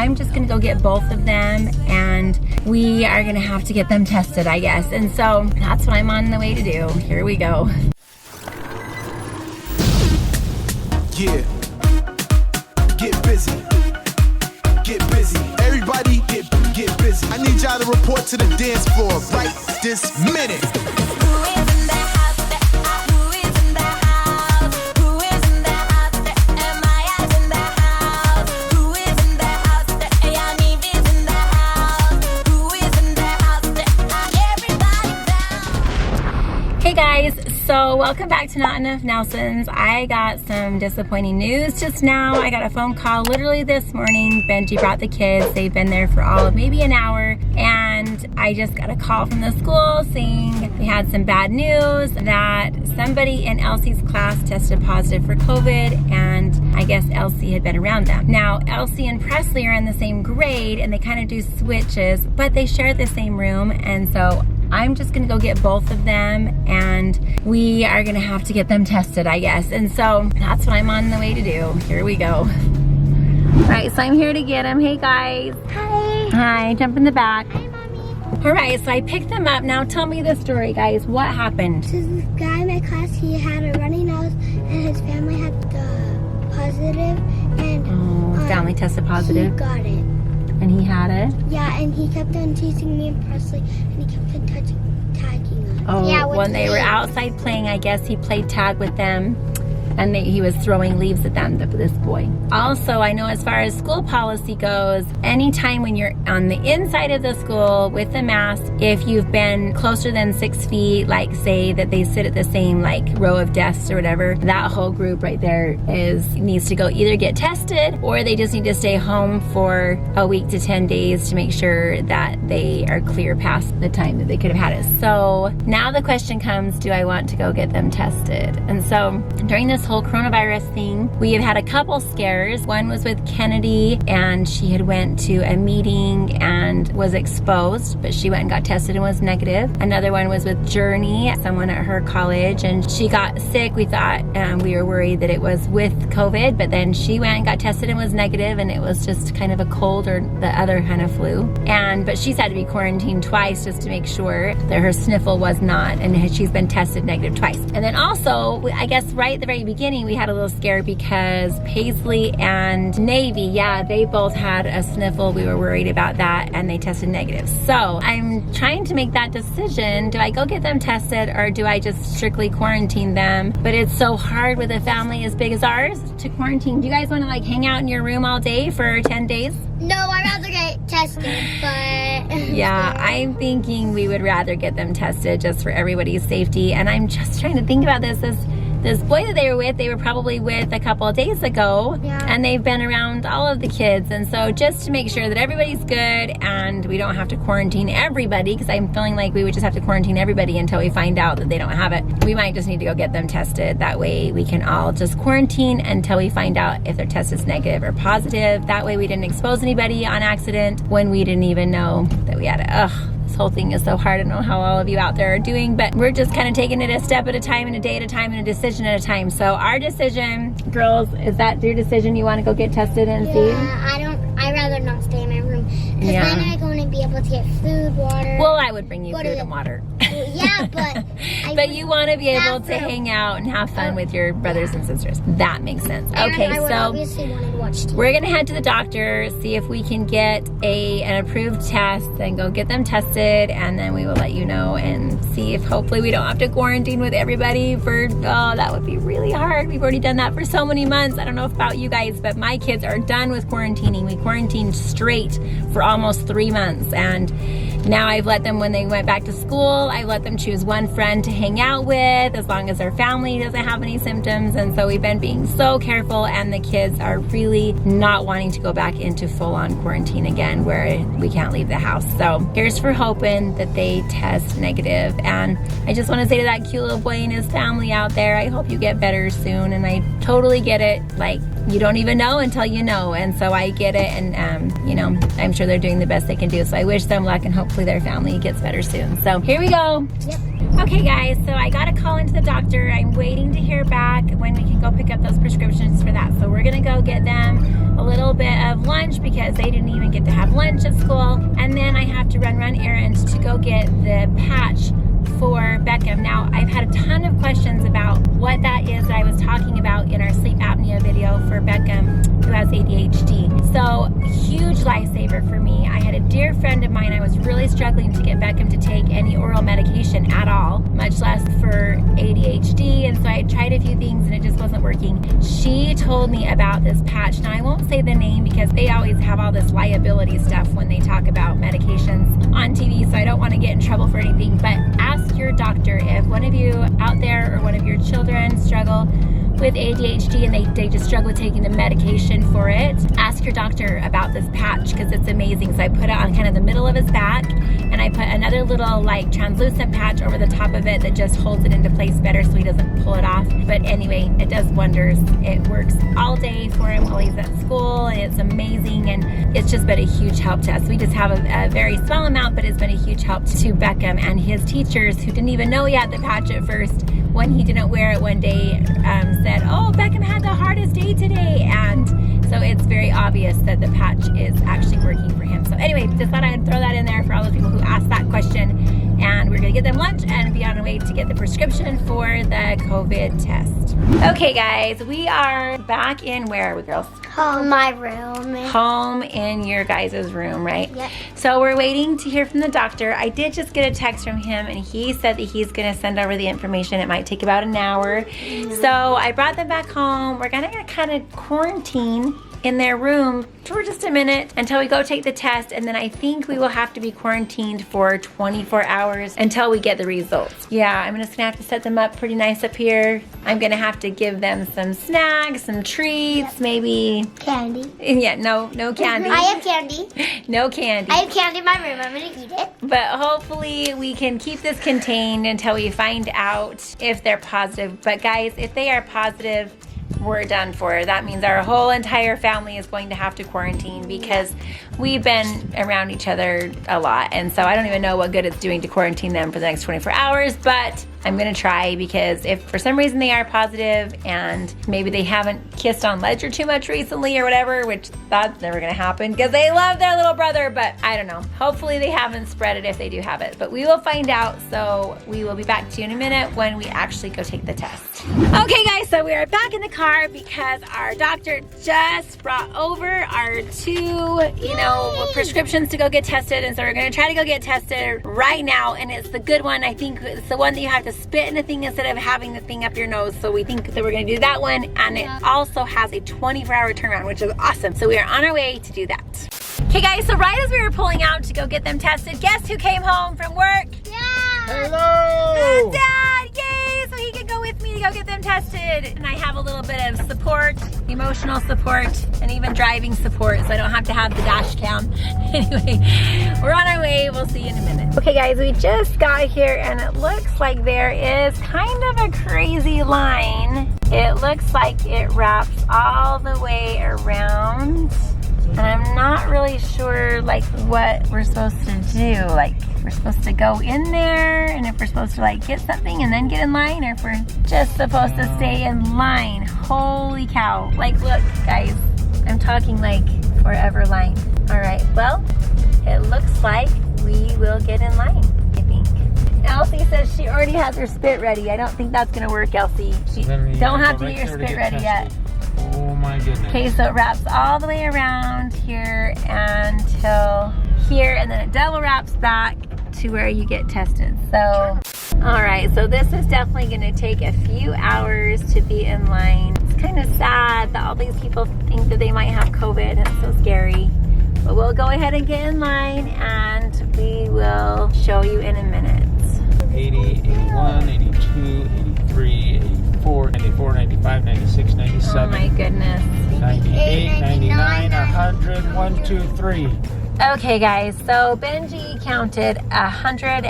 I'm just gonna go get both of them, and we are gonna have to get them tested, I guess. And so that's what I'm on the way to do. Here we go. Yeah. Get busy. Get busy. Everybody get busy. I need y'all to report to the dance floor right this minute. Hey guys, so welcome back to Not Enough Nelsons. I got some disappointing news just now. I got a phone call literally this morning. Benji brought the kids. They've been there for all of maybe an hour, and I just got a call from the school saying they had some bad news that somebody in ElleCee's class tested positive for COVID, and I guess ElleCee had been around them. Now, ElleCee and PresLee are in the same grade, and they kind of do switches, but they share the same room, and so I'm just gonna go get both of them, and we are gonna have to get them tested, I guess. And so that's what I'm on the way to do. Here we go. All right, so I'm here to get them. Hey guys. Hi. Hi, jump in the back. Hi, Mommy. All right, so I picked them up. Now tell me the story, guys. What happened? So this guy in my class, he had a runny nose, and his family had the positive, and family tested he positive, got it. and he had it? Yeah, and he kept on teasing me and PresLee, and he kept on tagging us. Oh, yeah, with when they were leaves. outside playing, I guess he played tag with them, and he was throwing leaves at them, this boy. Also, I know as far as school policy goes, anytime when you're on the inside of the school with the mask, if you've been closer than 6 feet, like say that they sit at the same like row of desks or whatever, that whole group right there needs to go either get tested, or they just need to stay home for a week to 10 days to make sure that they are clear past the time that they could have had it. So now the question comes, do I want to go get them tested? And so during this whole coronavirus thing, we have had a couple scares. One was with Kennedy, and she had went to a meeting and was exposed, but she went and got tested and was negative. Another one was with Journey, someone at her college, and she got sick. We thought, we were worried that it was with COVID, but then she went and got tested and was negative, and it was just kind of a cold or the other kind of flu. But she's had to be quarantined twice just to make sure that her sniffle was not, and she's been tested negative twice. And then also, I guess right at the very beginning, we had a little scare because Paisley and Navy, yeah, they both had a sniffle. We were worried about that, and they tested negative. So I'm trying to make that decision. Do I go get them tested, or do I just strictly quarantine them? But it's so hard with a family as big as ours to quarantine. Do you guys want to like hang out in your room all day for 10 days? No, I'd rather get tested, but... Yeah, I'm thinking we would rather get them tested just for everybody's safety. And I'm just trying to think about this boy that they were probably with a couple of days ago, Yeah. and they've been around all of the kids. And so just to make sure that everybody's good and we don't have to quarantine everybody, because I'm feeling like we would just have to quarantine everybody until we find out that they don't have it, we might just need to go get them tested. That way we can all just quarantine until we find out if their test is negative or positive. That way we didn't expose anybody on accident when we didn't even know that we had it. This whole thing is so hard. I don't know how all of you out there are doing, but we're just kind of taking it a step at a time, and a day at a time, and a decision at a time. So our decision, girls, is that your decision? You want to go get tested and see? Yeah, I'd rather not stay in my room, because Yeah. then I'm going to be able to get food, water. Well, I would bring you Go to food the- and water. Yeah, but... But you want to be able to Bathroom. hang out and have fun with your brothers and sisters. That makes sense. Okay, I would so obviously want to watch TV. we're gonna head to the doctor, see if we can get an approved test, and go get them tested, and then we will let you know and see if hopefully we don't have to quarantine with everybody that would be really hard. We've already done that for so many months. I don't know about you guys, but my kids are done with quarantining. We quarantined straight for almost 3 months, and now I've let them, when they went back to school, I've let them choose one friend to hang out with as long as their family doesn't have any symptoms. And so we've been being so careful, and the kids are really not wanting to go back into full-on quarantine again where we can't leave the house. So here's for hoping that they test negative. And I just want to say to that cute little boy and his family out there, I hope you get better soon. And I totally get it. Like, you don't even know until you know. And so I get it, and you know, I'm sure they're doing the best they can do. So I wish them luck, and hopefully their family gets better soon. So here we go. Yep. Okay guys, so I got a call into the doctor. I'm waiting to hear back when we can go pick up those prescriptions for that. So we're gonna go get them a little bit of lunch because they didn't even get to have lunch at school. And then I have to run errands to go get the patch for Beckham. Now, I've had a ton of questions about what that is that I was talking about in our sleep apnea video for Beckham, who has ADHD. So, huge lifesaver for me. I had a dear friend of mine, I was really struggling to get Beckham to take any oral medication at all, much less for ADHD, and so I tried a few things and it just wasn't working. She told me about this patch. Now, I won't say the name because they always have all this liability stuff when they talk about medications on TV, so I don't want to get in trouble for anything, but ask your doctor if one of you out there or one of your children struggle with ADHD and they just struggle with taking the medication for it. Ask your doctor about this patch because it's amazing. So I put it on kind of the middle of his back, and I put another little like translucent patch over the top of it that just holds it into place better so he doesn't pull it off. But anyway, it does wonders. It works all day for him while he's at school, and it's amazing, and it's just been a huge help to us. We just have a very small amount, but it's been a huge help to Beckham and his teachers, who didn't even know he had the patch at first. When he didn't wear it one day, said, oh, Beckham had the hardest day today. And so it's very obvious that the patch is actually working for him. So anyway, just thought I'd throw that in there for all the people who asked that question. And we're gonna get them lunch and be on our way to get the prescription for the COVID test. Okay guys, we are back in, where are we, girls? Home, my room. Home in your guys' room, right? Yep. So we're waiting to hear from the doctor. I did just get a text from him, and he said that he's gonna send over the information. It might take about an hour. So I brought them back home. We're gonna kind of quarantine in their room for just a minute until we go take the test, and then I think we will have to be quarantined for 24 hours until we get the results. Yeah, I'm just gonna have to set them up pretty nice up here. I'm gonna have to give them some snacks, some treats, maybe Candy. yeah, no candy. I have candy. No candy. I have candy in my room. I'm gonna eat it. But hopefully we can keep this contained until we find out if they're positive. But guys, if they are positive, we're done for. That means our whole entire family is going to have to quarantine because we've been around each other a lot. And so I don't even know what good it's doing to quarantine them for the next 24 hours, but I'm gonna try, because if for some reason they are positive and maybe they haven't kissed on Ledger too much recently or whatever, which that's never gonna happen because they love their little brother, but I don't know. Hopefully they haven't spread it if they do have it, but we will find out. So we will be back to you in a minute when we actually go take the test. Okay guys, so we are back in the car because our doctor just brought over our 2, prescriptions to go get tested, and so we're gonna try to go get tested right now, and it's the good one. I think it's the one that you have to spit in the thing instead of having the thing up your nose, so we think that we're gonna do that one, and it also has a 24-hour turnaround, which is awesome. So we are on our way to do that. Okay guys, so right as we were pulling out to go get them tested, guess who came home from work? Hello! Dad! Yay! So he can go with me to go get them tested. And I have a little bit of support, emotional support, and even driving support, so I don't have to have the dash cam. Anyway, we're on our way. We'll see you in a minute. Okay guys, we just got here and it looks like there is kind of a crazy line. It looks like it wraps all the way around. And I'm not really sure like what we're supposed to do. Like, we're supposed to go in there, and if we're supposed to like get something and then get in line, or if we're just supposed to stay in line. Holy cow. Like, look guys, I'm talking like forever line. All right, well, it looks like we will get in line, I think. Elsie says she already has her spit ready. I don't think that's gonna work, Elsie. She don't have to get your spit ready yet. Oh my goodness. Okay, so it wraps all the way around here until here, and then it double wraps back to where you get tested. So, all right, so this is definitely gonna take a few hours to be in line. It's kind of sad that all these people think that they might have COVID. It's so scary. But we'll go ahead and get in line, and we will show you in a minute. 80, 81, 82, 83, 84, 94, 95, 96, 97. Oh my goodness. 98, 99, 100, 1, 2, 3. Okay guys, so Benji counted 104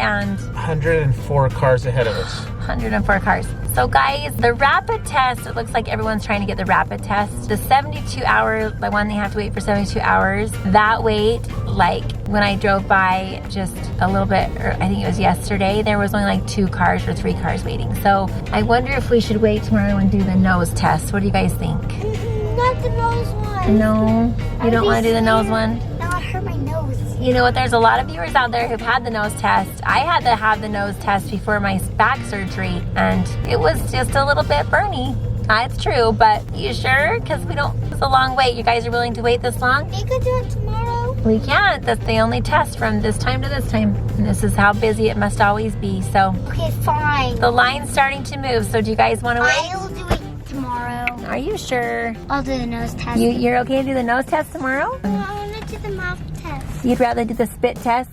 104 cars ahead of us. 104 cars. So guys, the rapid test, it looks like everyone's trying to get the rapid test. The 72 hour, the one they have to wait for 72 hours, that wait, like when I drove by just a little bit, or I think it was yesterday, there was only like 2 cars or 3 cars waiting. So I wonder if we should wait tomorrow and do the nose test. What do you guys think? Not the nose one. No, you don't want to do the nose one? No, it hurt my nose. You know what, there's a lot of viewers out there who've had the nose test. I had to have the nose test before my back surgery, and it was just a little bit burny. It's true, but you sure? Because it's a long wait. You guys are willing to wait this long? We could do it tomorrow. We can't. That's the only test from this time to this time. And this is how busy it must always be. So Okay, fine. the line's starting to move. So do you guys want to wait? I'll do it tomorrow. Are you sure? I'll do the nose test. You're okay to do the nose test tomorrow? No, I want to do the mouth test. You'd rather do the spit test?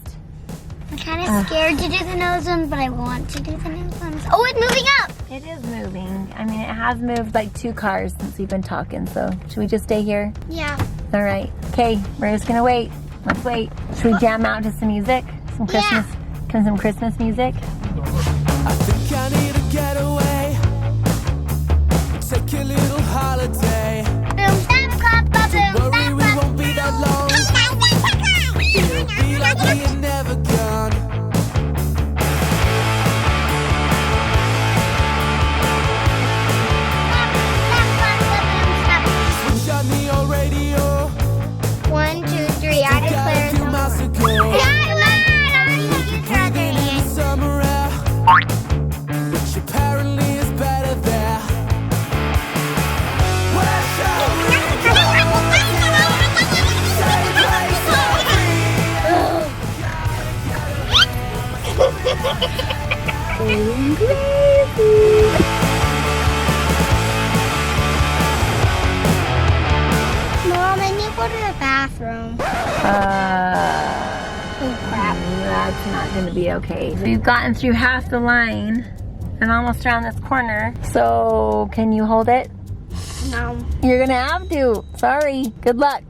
I'm kind of scared to do the nose ones, but I want to do the nose ones. Oh, it's moving up! It is moving. I mean, it has moved like 2 cars since we've been talking. So should we just stay here? Yeah. All right. Okay, we're just gonna wait. Let's wait. Should we jam out to some music? Some Christmas, some Christmas music? I think I need a getaway. Take a little holiday. Boom, stop, clap, boom, Worry, we won't be that long. It'll be like we ain't never gone. Switch on the old radio. 1, 2, 3, I declare A few miles ago. Breathing in the summer air. Which apparently is better there. Where shall we go? Same place Mom, I need to go to the bathroom. Oh, crap. That's not gonna be okay. We've gotten through half the line and almost around this corner. So can you hold it? No. You're gonna have to. Sorry. Good luck.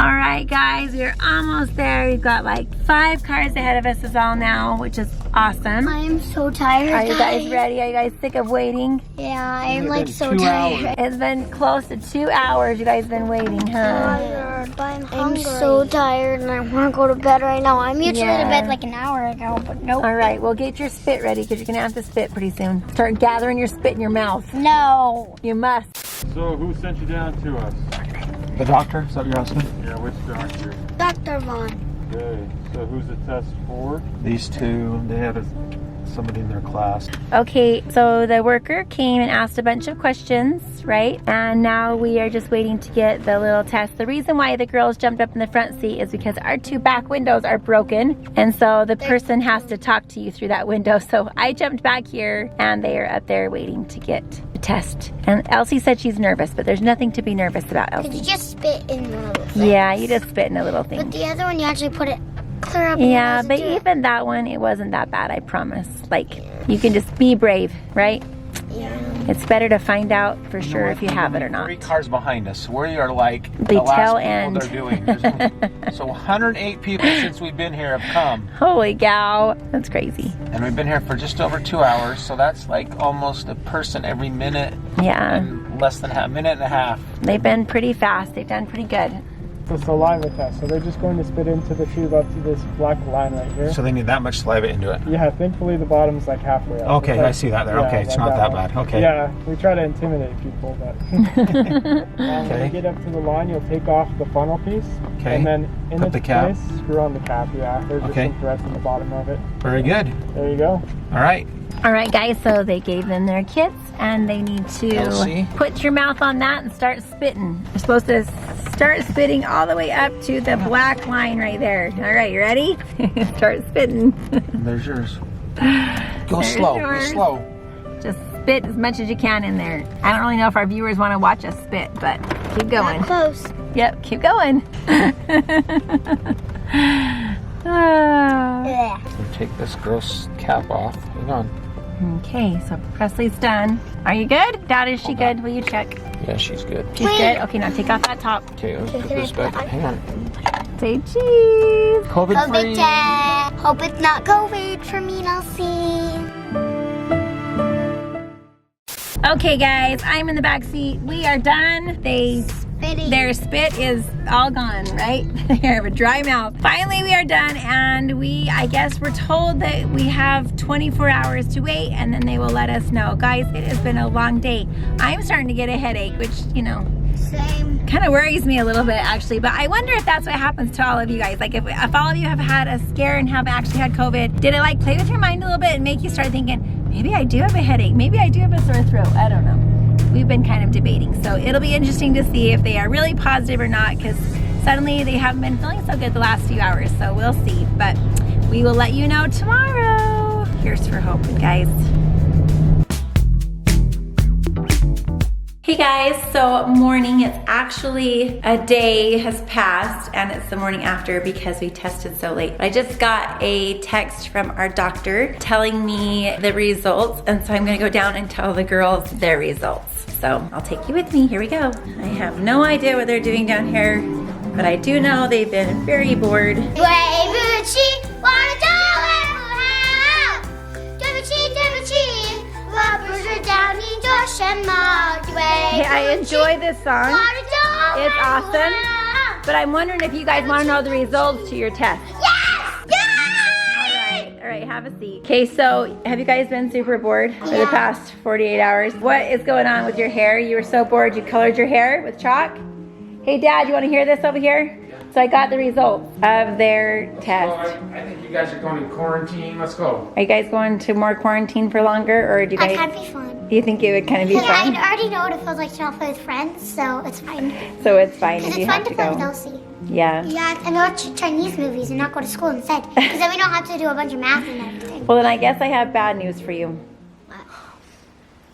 All right, guys, we're almost there. We've got like 5 cars ahead of us is all now, which is awesome. I am so tired. Are you guys ready? Are you guys sick of waiting? Yeah, I'm It's like been so 2 tired. It's been close to 2 hours you guys been waiting, huh? Tired, but I'm hungry. I'm so tired and I want to go to bed right now. I'm usually Yeah. to bed like an hour ago, but nope. All right, well, get your spit ready because you're going to have to spit pretty soon. Start gathering your spit in your mouth. No. You must. So who sent you down to us? The doctor? Is that what you're asking? Yeah, which doctor? Dr. Vaughn. Okay, so who's the test for? These 2, they had somebody in their class. Okay, so the worker came and asked a bunch of questions, right? And now we are just waiting to get the little test. The reason why the girls jumped up in the front seat is because our 2 back windows are broken. And so the person has to talk to you through that window. So I jumped back here and they are up there waiting to get the test. And ElleCee said she's nervous, but there's nothing to be nervous about, Could you ElleCee. just spit in the little thing? Yeah, you just spit in a little But thing. the other one, you actually put it clear up. in Yeah, the nose but and do it. even that one, it wasn't that bad, I promise. Like, you can just be brave, right? Yeah. It's better to find out for sure if you have it or not. 3 cars behind us. We are like The the last tail people end. they're doing. So 108 people since we've been here have come. Holy cow, that's crazy. And we've been here for just over 2 hours. So that's like almost a person every minute Yeah, and less than a minute and a half. they've been pretty fast. They've done pretty good. It's a saliva test, so they're just going to spit into the tube up to this black line right here. So they need that much saliva into it. Yeah, thankfully the bottom's like halfway up. Okay, I see that there. Okay, it's not that one. bad. Okay. Yeah, we try to intimidate people, but when Okay. you get up to the line, you'll take off the funnel piece. Okay. And then in Put its the cap. place, screw on the cap. Yeah, there's just Okay. some threads in the bottom of it. Very good. There you go. All right. All right, guys, so they gave them their kits and they need to ElleCee. put your mouth on that and start spitting. You're supposed to start spitting all the way up to the black line right there. All right, you ready? Start spitting. There's yours. Go There's slow. yours. Go slow. Just spit as much as you can in there. I don't really know if our viewers want to watch us spit, but keep going. Not close. Yep, keep going. Ah. Yeah. So take this gross cap off. Hang on. Okay, so PresLee's done. Are you good? Dad, is she good? Will you check? Yeah, she's good. She's Wait. good? Okay, now take off that top. Okay, let's Okay, put can I this put back. it Hang on. Say cheese. COVID free. test. Hope it's not COVID for me and ElleCee. Okay guys, I'm in the back seat. We are done. Their spit is all gone, right? They have a dry mouth. Finally, we are done, and I guess we're told that we have 24 hours to wait, and then they will let us know. Guys, it has been a long day. I'm starting to get a headache, which, you know, Same. kind of worries me a little bit actually, but I wonder if that's what happens to all of you guys. Like if all of you have had a scare and have actually had COVID, did it like play with your mind a little bit and make you start thinking, maybe I do have a headache, maybe I do have a sore throat, I don't know. We've been kind of debating, so it'll be interesting to see if they are really positive or not, because suddenly they haven't been feeling so good the last few hours, so we'll see, but we will let you know tomorrow. Here's for hoping, guys. Hey guys, so morning, it's actually a day has passed and it's the morning after because we tested so late. I just got a text from our doctor telling me the results, and so I'm gonna go down and tell the girls their results. So I'll take you with me, here we go. I have no idea what they're doing down here, but I do know they've been very bored. Hey, I enjoy this song. It's awesome. But I'm wondering if you guys want to know the results to your test. Yes! All right, have a seat. Okay, so have you guys been super bored for the past 48 hours? What is going on with your hair? You were so bored you colored your hair with chalk? Hey Dad, you want to hear this over here? So I got the results of their test. I think you guys are going in quarantine. Let's go. Are you guys going to more quarantine for longer, or do you guys? That can't be fun. Do you think it would kind of be Yeah, fun? I already know what it feels like to not play with friends, so it's fine. So it's fine if Because you it's fun have to to play with go. ElleCee. Yeah. Yeah, and watch Chinese movies and not go to school instead. Because then we don't have to do a bunch of math and everything. Well, then I guess I have bad news for you.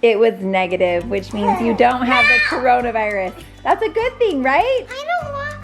It was negative, which means you don't have the coronavirus. That's a good thing, right?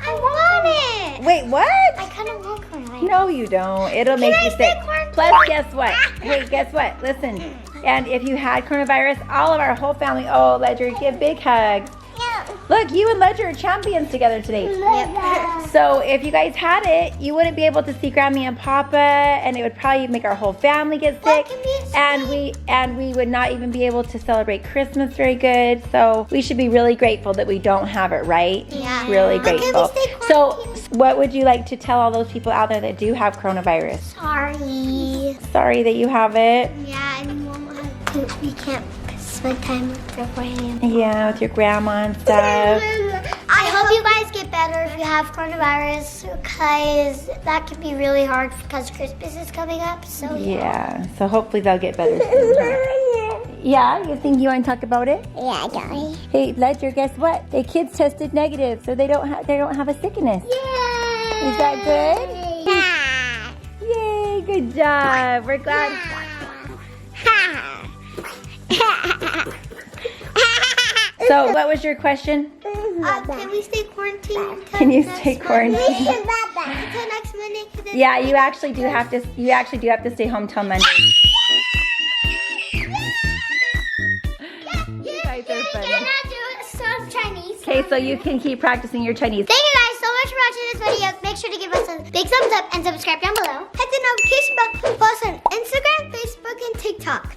I want it. Wait, what? I kind of want coronavirus. No, you don't. It'll make I you stay sick. quarantined? Plus, guess what? Hey, guess what? Listen. And if you had coronavirus, all of our whole family, oh, Ledger, give big hugs. Yeah. Look, you and Ledger are champions together today. Yep. So if you guys had it, you wouldn't be able to see Grammy and Papa, and it would probably make our whole family get sick. And we would not even be able to celebrate Christmas very good. So we should be really grateful that we don't have it, right? Yeah. Really But can we grateful. stay So quarantined? what would you like to tell all those people out there that do have coronavirus? Sorry. Sorry that you have it. Yeah, and we can't spend time with your family. Yeah, with your grandma and stuff. I hope you guys get better if you have coronavirus, because that can be really hard because Christmas is coming up. So Yeah, so hopefully they'll get better soon. Yeah, you think you want to talk about it? Yeah, darling. Hey, Ledger, guess what? The kids tested negative, so they don't have a sickness. Yay! Is that good? Yeah. Yay, good job. We're glad. So, what was your question? Can we stay quarantined? Can you stay quarantined? Until next Monday. Yeah, you actually do have to. You actually do have to stay home till Monday. You guys are funny. Can I do some Chinese? Okay, so you can keep practicing your Chinese. Thank you guys so much for watching this video. Make sure to give us a big thumbs up and subscribe down below. Hit the notification bell. Follow us on Instagram, Facebook, and TikTok.